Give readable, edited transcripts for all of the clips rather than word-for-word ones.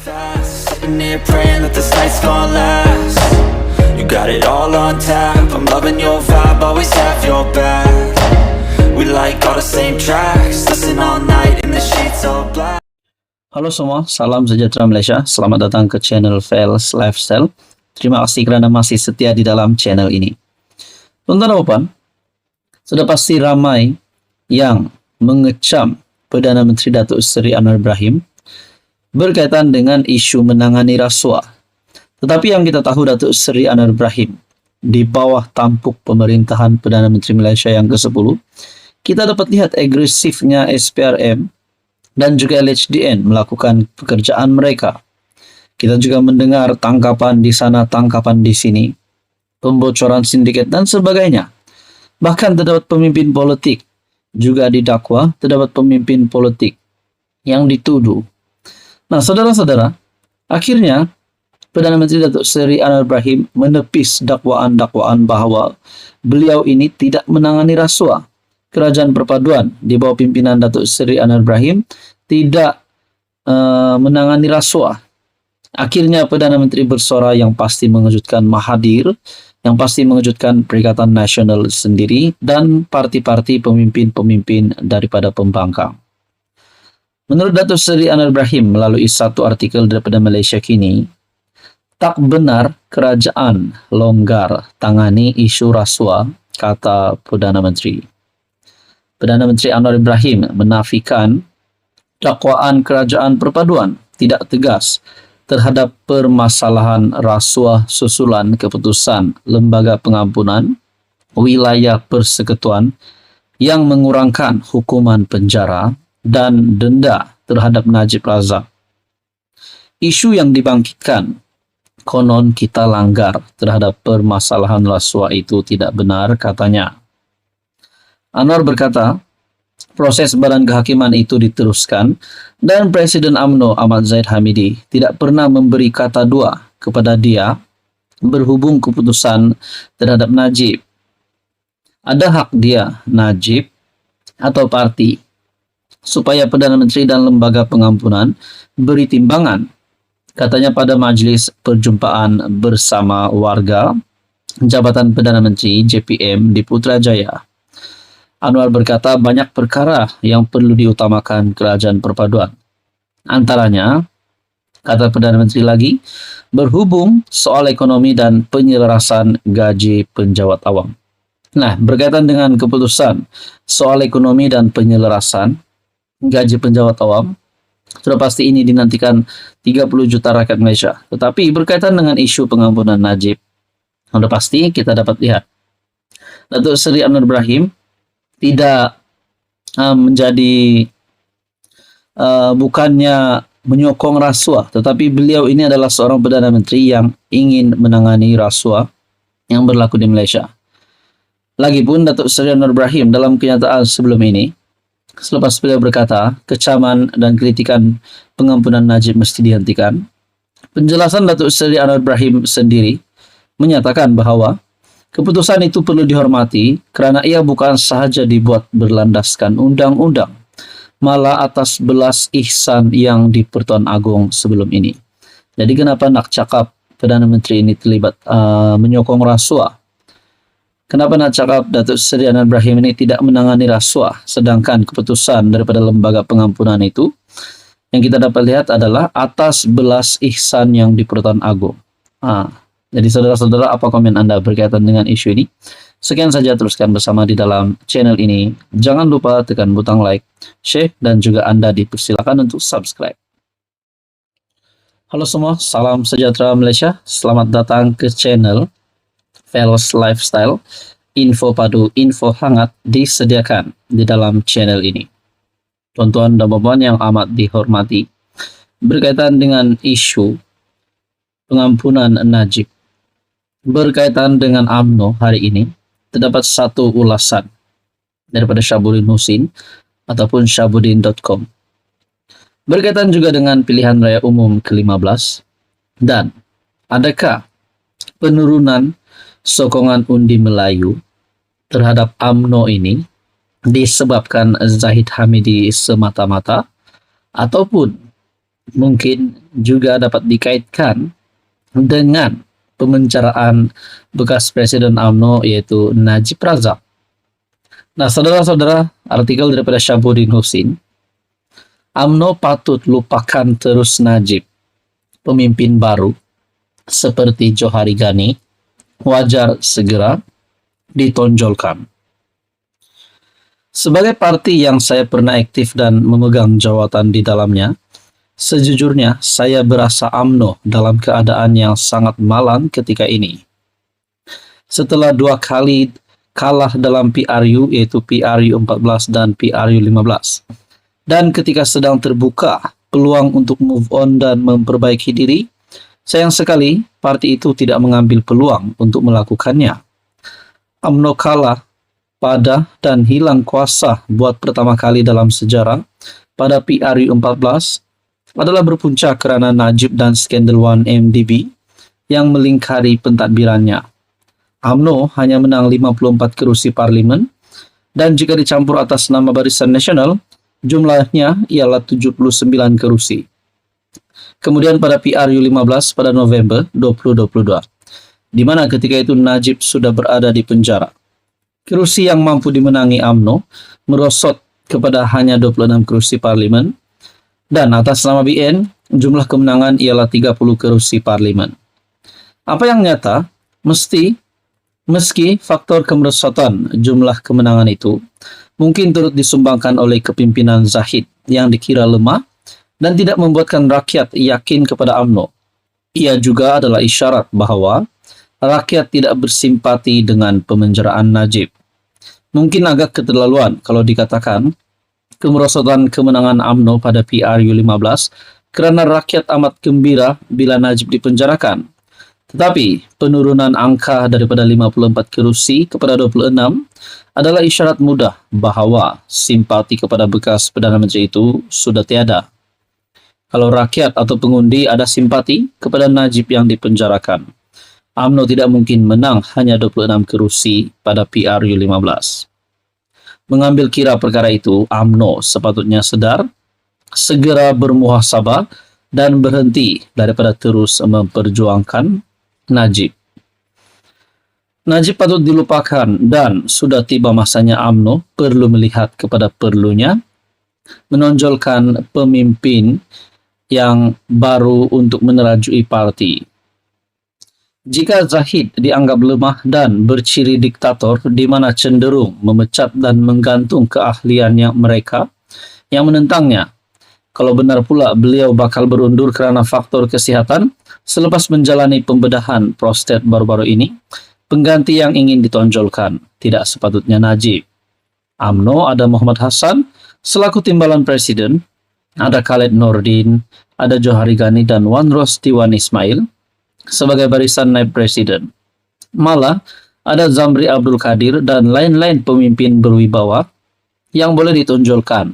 fast, sitting here praying that this night's gonna last. You got it all on tap, I'm loving your vibe, always have your back. We like all the same tracks, listen all night in the sheets all black. Halo semua, salam sejahtera Malaysia. Selamat datang ke channel Fels Lifestyle. Terima kasih kerana masih setia di dalam channel ini. Tuan-tuan dan puan, sudah pasti ramai yang mengecam Perdana Menteri Datuk Seri Anwar Ibrahim berkaitan dengan isu menangani rasuah. Tetapi yang kita tahu, Datuk Seri Anwar Ibrahim di bawah tampuk pemerintahan Perdana Menteri Malaysia yang ke-10, kita dapat lihat agresifnya SPRM dan juga LHDN melakukan pekerjaan mereka. Kita juga mendengar tangkapan di sana, tangkapan di sini, pembocoran sindiket dan sebagainya. Bahkan terdapat pemimpin politik juga didakwa, terdapat pemimpin politik yang dituduh. Nah, saudara-saudara, akhirnya Perdana Menteri Datuk Seri Anwar Ibrahim menepis dakwaan-dakwaan bahawa beliau ini tidak menangani rasuah. Kerajaan Perpaduan di bawah pimpinan Datuk Seri Anwar Ibrahim tidak menangani rasuah. Akhirnya Perdana Menteri bersuara yang pasti mengejutkan Mahathir, yang pasti mengejutkan Perikatan Nasional sendiri dan parti-parti pemimpin-pemimpin daripada pembangkang. Menurut Datuk Seri Anwar Ibrahim melalui satu artikel daripada Malaysia Kini, tak benar kerajaan longgar tangani isu rasuah, kata Perdana Menteri. Perdana Menteri Anwar Ibrahim menafikan dakwaan Kerajaan Perpaduan tidak tegas terhadap permasalahan rasuah susulan keputusan Lembaga Pengampunan Wilayah Persekutuan yang mengurangkan hukuman penjara dan denda terhadap Najib Razak. Isu yang dibangkitkan konon kita langgar terhadap permasalahan rasuah itu tidak benar, katanya. Anwar berkata, proses badan kehakiman itu diteruskan dan Presiden UMNO Ahmad Zahid Hamidi tidak pernah memberi kata dua kepada dia berhubung keputusan terhadap Najib. Ada hak dia, Najib atau parti, supaya Perdana Menteri dan Lembaga Pengampunan beri timbangan, katanya pada majlis perjumpaan bersama warga Jabatan Perdana Menteri JPM di Putrajaya. Anwar berkata banyak perkara yang perlu diutamakan Kerajaan Perpaduan. Antaranya, kata Perdana Menteri lagi, berhubung soal ekonomi dan penyelarasan gaji penjawat awam. Nah, berkaitan dengan keputusan soal ekonomi dan penyelarasan gaji penjawat awam, sudah pasti ini dinantikan 30 juta rakyat Malaysia. Tetapi berkaitan dengan isu pengampunan Najib, sudah pasti kita dapat lihat Datuk Seri Anwar Ibrahim tidak menjadi bukannya menyokong rasuah, tetapi beliau ini adalah seorang Perdana Menteri yang ingin menangani rasuah yang berlaku di Malaysia. Lagipun Datuk Seri Anwar Ibrahim dalam kenyataan sebelum ini, selepas beliau berkata, kecaman dan kritikan pengampunan Najib mesti dihentikan, penjelasan Datuk Seri Anwar Ibrahim sendiri menyatakan bahawa keputusan itu perlu dihormati kerana ia bukan sahaja dibuat berlandaskan undang-undang, malah atas belas ihsan yang di Pertuan Agong sebelum ini. Jadi kenapa nak cakap Perdana Menteri ini terlibat menyokong rasuah? Kenapa nak cakap Datuk Seri Anwar Ibrahim ini tidak menangani rasuah, sedangkan keputusan daripada Lembaga Pengampunan itu yang kita dapat lihat adalah atas belas ihsan yang di Pertuan Agong. Jadi saudara-saudara, apa komen anda berkaitan dengan isu ini? Sekian saja, teruskan bersama di dalam channel ini. Jangan lupa tekan butang like, share, dan juga anda dipersilakan untuk subscribe. Halo semua, salam sejahtera Malaysia. Selamat datang ke channel Fels Lifestyle. Info padu, info hangat disediakan di dalam channel ini. Tuan-tuan dan puan yang amat dihormati, berkaitan dengan isu pengampunan Najib, berkaitan dengan UMNO hari ini, terdapat satu ulasan daripada Syahbudin Husin ataupun syahbudin.com. Berkaitan juga dengan pilihan raya umum ke-15 dan adakah penurunan sokongan undi Melayu terhadap UMNO ini disebabkan Zahid Hamidi semata-mata ataupun mungkin juga dapat dikaitkan dengan pemenceraan bekas Presiden UMNO yaitu Najib Razak. Nah, saudara-saudara, artikel daripada Syahabuddin Husin, UMNO patut lupakan terus Najib. Pemimpin baru seperti Johari Gani wajar segera ditonjolkan. Sebagai parti yang saya pernah aktif dan memegang jawatan di dalamnya, sejujurnya saya berasa UMNO dalam keadaan yang sangat malang ketika ini. Setelah 2 kali kalah dalam PRU yaitu PRU 14 dan PRU 15. Dan ketika sedang terbuka peluang untuk move on dan memperbaiki diri, sayang sekali parti itu tidak mengambil peluang untuk melakukannya. UMNO kalah pada dan hilang kuasa buat pertama kali dalam sejarah pada PRU 14 adalah berpunca kerana Najib dan skandal 1MDB yang melingkari pentadbirannya. UMNO hanya menang 54 kerusi parlimen dan jika dicampur atas nama Barisan Nasional, jumlahnya ialah 79 kerusi. Kemudian pada PRU 15 pada November 2022, di mana ketika itu Najib sudah berada di penjara. Kerusi yang mampu dimenangi UMNO merosot kepada hanya 26 kerusi parlimen dan atas nama BN jumlah kemenangan ialah 30 kerusi parlimen. Apa yang nyata, meski faktor kemerosotan jumlah kemenangan itu mungkin turut disumbangkan oleh kepimpinan Zahid yang dikira lemah dan tidak membuatkan rakyat yakin kepada UMNO. Ia juga adalah isyarat bahwa rakyat tidak bersimpati dengan pemenjaraan Najib. Mungkin agak keterlaluan kalau dikatakan kemerosotan kemenangan UMNO pada PRU 15 kerana rakyat amat gembira bila Najib dipenjarakan. Tetapi penurunan angka daripada 54 kerusi kepada 26 adalah isyarat mudah bahawa simpati kepada bekas Perdana Menteri itu sudah tiada. Kalau rakyat atau pengundi ada simpati kepada Najib yang dipenjarakan, UMNO tidak mungkin menang hanya 26 kerusi pada PRU 15. Mengambil kira perkara itu, UMNO sepatutnya sedar, segera bermuhasabah dan berhenti daripada terus memperjuangkan Najib. Najib patut dilupakan dan sudah tiba masanya UMNO perlu melihat kepada perlunya menonjolkan pemimpin yang baru untuk menerajui parti. Jika Zahid dianggap lemah dan berciri diktator di mana cenderung memecat dan menggantung keahliannya mereka yang menentangnya, kalau benar pula beliau bakal berundur kerana faktor kesihatan selepas menjalani pembedahan prostat baru-baru ini, pengganti yang ingin ditonjolkan tidak sepatutnya Najib. UMNO ada Muhammad Hassan selaku timbalan presiden, ada Khaled Nordin, ada Johari Gani dan Wan Rosdi Wan Ismail sebagai barisan naib presiden. Malah ada Zamri Abdul Qadir dan lain-lain pemimpin berwibawa yang boleh ditonjolkan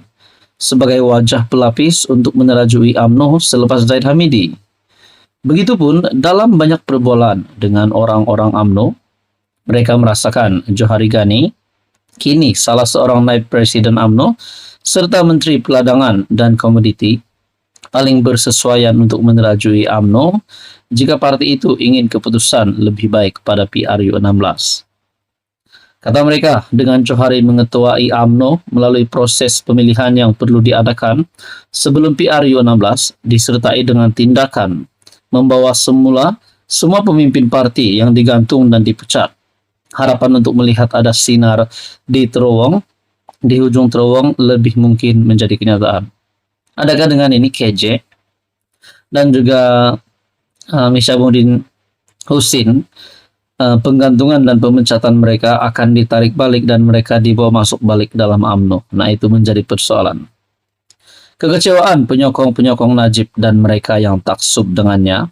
sebagai wajah pelapis untuk menerajui UMNO selepas Zaid Hamidi. Begitupun dalam banyak perbualan dengan orang-orang UMNO, mereka merasakan Johari Gani kini salah seorang naib presiden UMNO serta Menteri Peladangan dan Komoditi paling bersesuaian untuk menerajui UMNO jika parti itu ingin keputusan lebih baik pada PRU 16. Kata mereka, dengan Johari mengetuai UMNO melalui proses pemilihan yang perlu diadakan sebelum PRU 16 disertai dengan tindakan membawa semua pemimpin parti yang digantung dan dipecat. Harapan untuk melihat ada sinar di hujung terowong lebih mungkin menjadi kenyataan. Adakah dengan ini KJ dan juga Syahabuddin Husin penggantungan dan pemecatan mereka akan ditarik balik dan mereka dibawa masuk balik dalam UMNO? Nah, itu menjadi persoalan. Kekecewaan penyokong-penyokong Najib dan mereka yang taksub dengannya,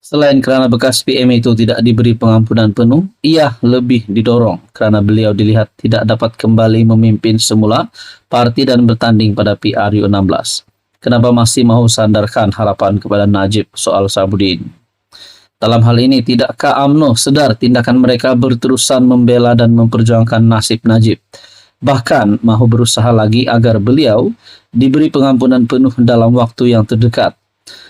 selain kerana bekas PM itu tidak diberi pengampunan penuh, ia lebih didorong kerana beliau dilihat tidak dapat kembali memimpin semula parti dan bertanding pada PRU 16. Kenapa masih mahu sandarkan harapan kepada Najib soal Syahabuddin? Dalam hal ini, tidakkah UMNO sedar tindakan mereka berterusan membela dan memperjuangkan nasib Najib Bahkan mahu berusaha lagi agar beliau diberi pengampunan penuh dalam waktu yang terdekat.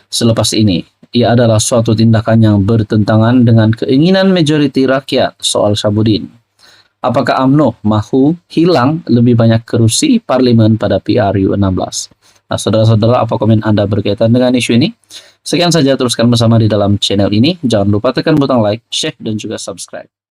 Selepas ini, ia adalah suatu tindakan yang bertentangan dengan keinginan majoriti rakyat soal Syahbudin. Apakah UMNO mahu hilang lebih banyak kerusi parlimen pada PRU 16? Nah, saudara-saudara, apa komen Anda berkaitan dengan isu ini? Sekian saja, teruskan bersama di dalam channel ini. Jangan lupa tekan butang like, share, dan juga subscribe.